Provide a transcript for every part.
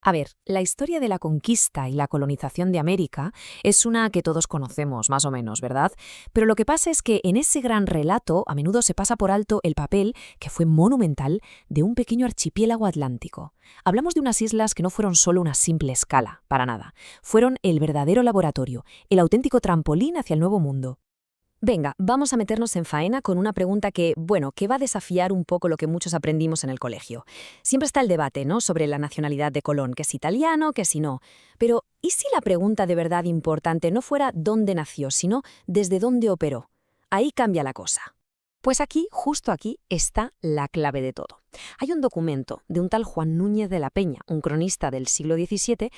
A ver, la historia de la conquista y la colonización de América es una que todos conocemos, más o menos, ¿verdad? Pero lo que pasa es que en ese gran relato a menudo se pasa por alto el papel, que fue monumental, de un pequeño archipiélago atlántico. Hablamos de unas islas que no fueron solo una simple escala, para nada. Fueron el verdadero laboratorio, el auténtico trampolín hacia el nuevo mundo. Venga, vamos a meternos en faena con una pregunta que va a desafiar un poco lo que muchos aprendimos en el colegio. Siempre está el debate, ¿no?, sobre la nacionalidad de Colón, que es italiano, que si no. Pero, ¿y si la pregunta de verdad importante no fuera dónde nació, sino desde dónde operó? Ahí cambia la cosa. Pues aquí, justo aquí, está la clave de todo. Hay un documento de un tal Juan Núñez de la Peña, un cronista del siglo XVII,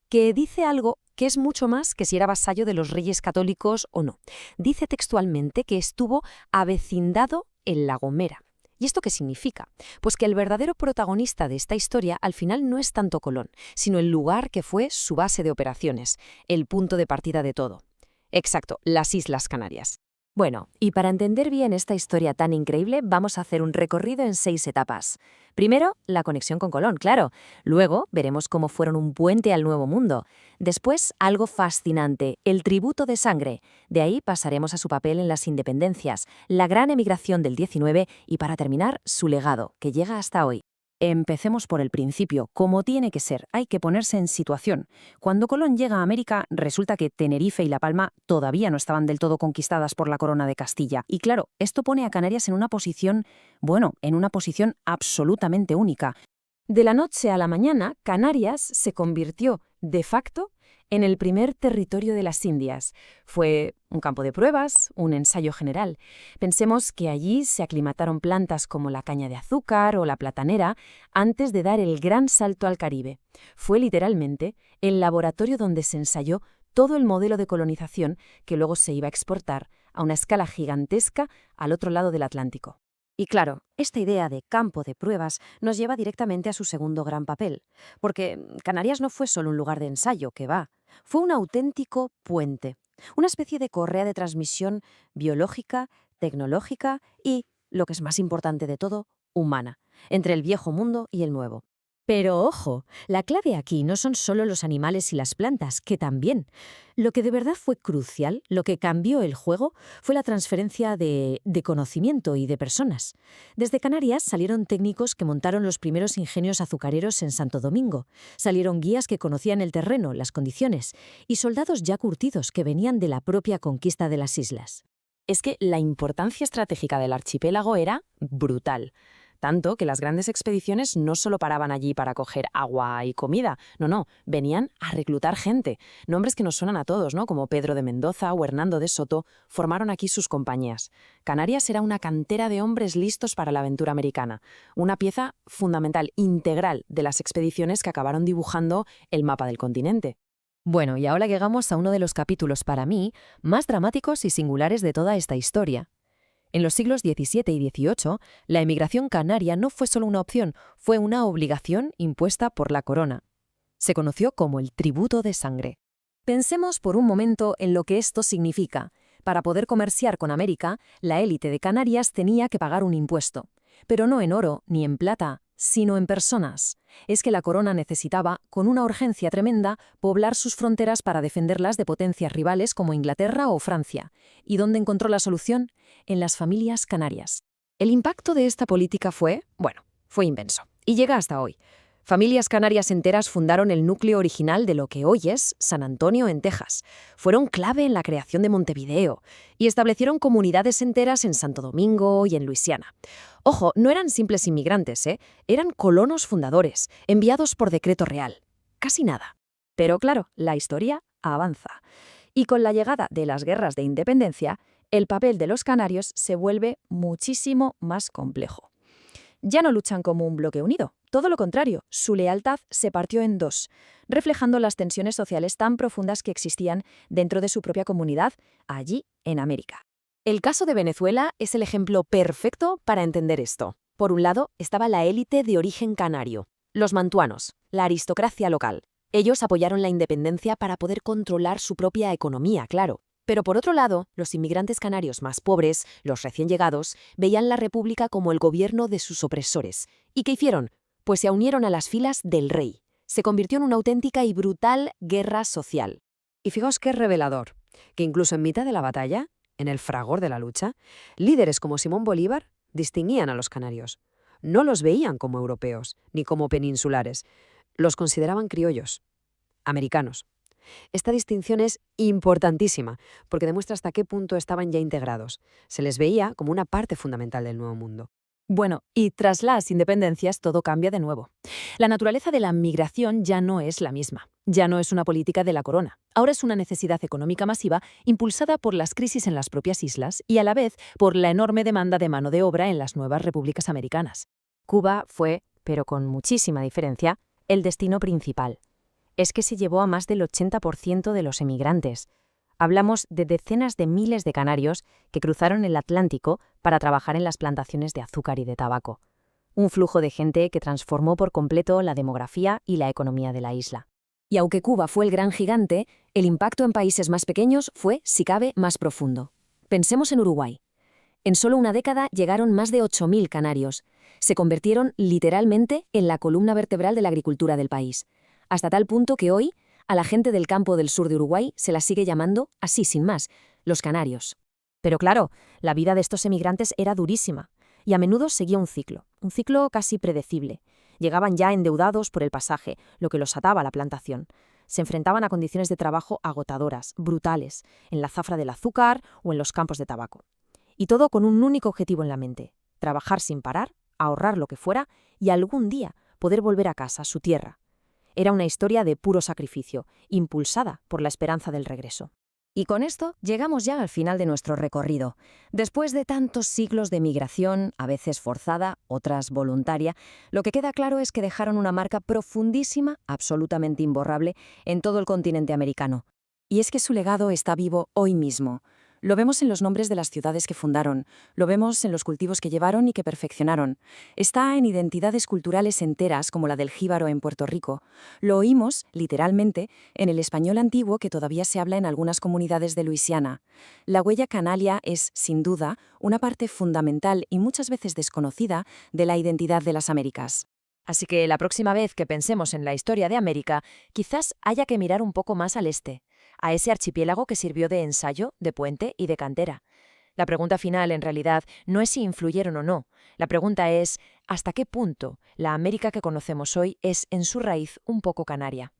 que dice algo que es mucho más que si era vasallo de los reyes católicos o no. Dice textualmente que estuvo avecindado en La Gomera. ¿Y esto qué significa? Pues que el verdadero protagonista de esta historia al final no es tanto Colón, sino el lugar que fue su base de operaciones, el punto de partida de todo. Exacto, las Islas Canarias. Bueno, y para entender bien esta historia tan increíble, vamos a hacer un recorrido en 6 etapas. Primero, la conexión con Colón, claro. Luego, veremos cómo fueron un puente al Nuevo Mundo. Después, algo fascinante, el tributo de sangre. De ahí pasaremos a su papel en las independencias, la gran emigración del 19 y, para terminar, su legado, que llega hasta hoy. Empecemos por el principio, como tiene que ser, hay que ponerse en situación. Cuando Colón llega a América, resulta que Tenerife y La Palma todavía no estaban del todo conquistadas por la corona de Castilla. Y claro, esto pone a Canarias en una posición, en una posición absolutamente única. De la noche a la mañana, Canarias se convirtió, de facto, en el primer territorio de las Indias. Fue un campo de pruebas, un ensayo general. Pensemos que allí se aclimataron plantas como la caña de azúcar o la platanera antes de dar el gran salto al Caribe. Fue literalmente el laboratorio donde se ensayó todo el modelo de colonización que luego se iba a exportar a una escala gigantesca al otro lado del Atlántico. Y claro, esta idea de campo de pruebas nos lleva directamente a su segundo gran papel, porque Canarias no fue solo un lugar de ensayo, que va, fue un auténtico puente, una especie de correa de transmisión biológica, tecnológica y, lo que es más importante de todo, humana, entre el viejo mundo y el nuevo. Pero ojo, la clave aquí no son solo los animales y las plantas, que también. Lo que de verdad fue crucial, lo que cambió el juego, fue la transferencia de conocimiento y de personas. Desde Canarias salieron técnicos que montaron los primeros ingenios azucareros en Santo Domingo, salieron guías que conocían el terreno, las condiciones, y soldados ya curtidos que venían de la propia conquista de las islas. Es que la importancia estratégica del archipiélago era brutal. Tanto que las grandes expediciones no solo paraban allí para coger agua y comida, no, venían a reclutar gente. Nombres que nos suenan a todos, ¿no?, como Pedro de Mendoza o Hernando de Soto, formaron aquí sus compañías. Canarias era una cantera de hombres listos para la aventura americana, una pieza fundamental, integral, de las expediciones que acabaron dibujando el mapa del continente. Bueno, y ahora llegamos a uno de los capítulos, para mí, más dramáticos y singulares de toda esta historia. En los siglos XVII y XVIII, la emigración canaria no fue solo una opción, fue una obligación impuesta por la corona. Se conoció como el tributo de sangre. Pensemos por un momento en lo que esto significa. Para poder comerciar con América, la élite de Canarias tenía que pagar un impuesto. Pero no en oro ni en plata, sino en personas. Es que la corona necesitaba, con una urgencia tremenda, poblar sus fronteras para defenderlas de potencias rivales como Inglaterra o Francia. ¿Y dónde encontró la solución? En las familias canarias. El impacto de esta política fue inmenso. Y llega hasta hoy. Familias canarias enteras fundaron el núcleo original de lo que hoy es San Antonio, en Texas. Fueron clave en la creación de Montevideo y establecieron comunidades enteras en Santo Domingo y en Luisiana. Ojo, no eran simples inmigrantes, eran colonos fundadores, enviados por decreto real. Casi nada. Pero claro, la historia avanza. Y con la llegada de las guerras de independencia, el papel de los canarios se vuelve muchísimo más complejo. Ya no luchan como un bloque unido. Todo lo contrario, su lealtad se partió en dos, reflejando las tensiones sociales tan profundas que existían dentro de su propia comunidad, allí en América. El caso de Venezuela es el ejemplo perfecto para entender esto. Por un lado, estaba la élite de origen canario, los mantuanos, la aristocracia local. Ellos apoyaron la independencia para poder controlar su propia economía, claro. Pero por otro lado, los inmigrantes canarios más pobres, los recién llegados, veían la República como el gobierno de sus opresores. ¿Y qué hicieron? Pues se unieron a las filas del rey. se convirtió en una auténtica y brutal guerra social. Y fijaos qué revelador, que incluso en mitad de la batalla, en el fragor de la lucha, líderes como Simón Bolívar distinguían a los canarios. No los veían como europeos, ni como peninsulares. Los consideraban criollos, americanos. Esta distinción es importantísima, porque demuestra hasta qué punto estaban ya integrados. Se les veía como una parte fundamental del Nuevo Mundo. Bueno, y tras las independencias todo cambia de nuevo. La naturaleza de la migración ya no es la misma. Ya no es una política de la corona. Ahora es una necesidad económica masiva impulsada por las crisis en las propias islas y a la vez por la enorme demanda de mano de obra en las nuevas repúblicas americanas. Cuba fue, pero con muchísima diferencia, el destino principal. Es que se llevó a más del 80% de los emigrantes. Hablamos de decenas de miles de canarios que cruzaron el Atlántico para trabajar en las plantaciones de azúcar y de tabaco. Un flujo de gente que transformó por completo la demografía y la economía de la isla. Y aunque Cuba fue el gran gigante, el impacto en países más pequeños fue, si cabe, más profundo. Pensemos en Uruguay. En solo una década llegaron más de 8.000 canarios. Se convirtieron literalmente en la columna vertebral de la agricultura del país. Hasta tal punto que hoy, a la gente del campo del sur de Uruguay se la sigue llamando, así sin más, los canarios. Pero claro, la vida de estos emigrantes era durísima, y a menudo seguía un ciclo casi predecible. Llegaban ya endeudados por el pasaje, lo que los ataba a la plantación. Se enfrentaban a condiciones de trabajo agotadoras, brutales, en la zafra del azúcar o en los campos de tabaco. Y todo con un único objetivo en la mente: trabajar sin parar, ahorrar lo que fuera y algún día poder volver a casa, a su tierra. Era una historia de puro sacrificio, impulsada por la esperanza del regreso. Y con esto llegamos ya al final de nuestro recorrido. Después de tantos siglos de migración, a veces forzada, otras voluntaria, lo que queda claro es que dejaron una marca profundísima, absolutamente imborrable, en todo el continente americano. Y es que su legado está vivo hoy mismo. Lo vemos en los nombres de las ciudades que fundaron, lo vemos en los cultivos que llevaron y que perfeccionaron. Está en identidades culturales enteras como la del jíbaro en Puerto Rico. Lo oímos, literalmente, en el español antiguo que todavía se habla en algunas comunidades de Luisiana. La huella canalia es, sin duda, una parte fundamental y muchas veces desconocida de la identidad de las Américas. Así que la próxima vez que pensemos en la historia de América, quizás haya que mirar un poco más al este, a ese archipiélago que sirvió de ensayo, de puente y de cantera. La pregunta final, en realidad, no es si influyeron o no. La pregunta es, ¿hasta qué punto la América que conocemos hoy es, en su raíz, un poco canaria?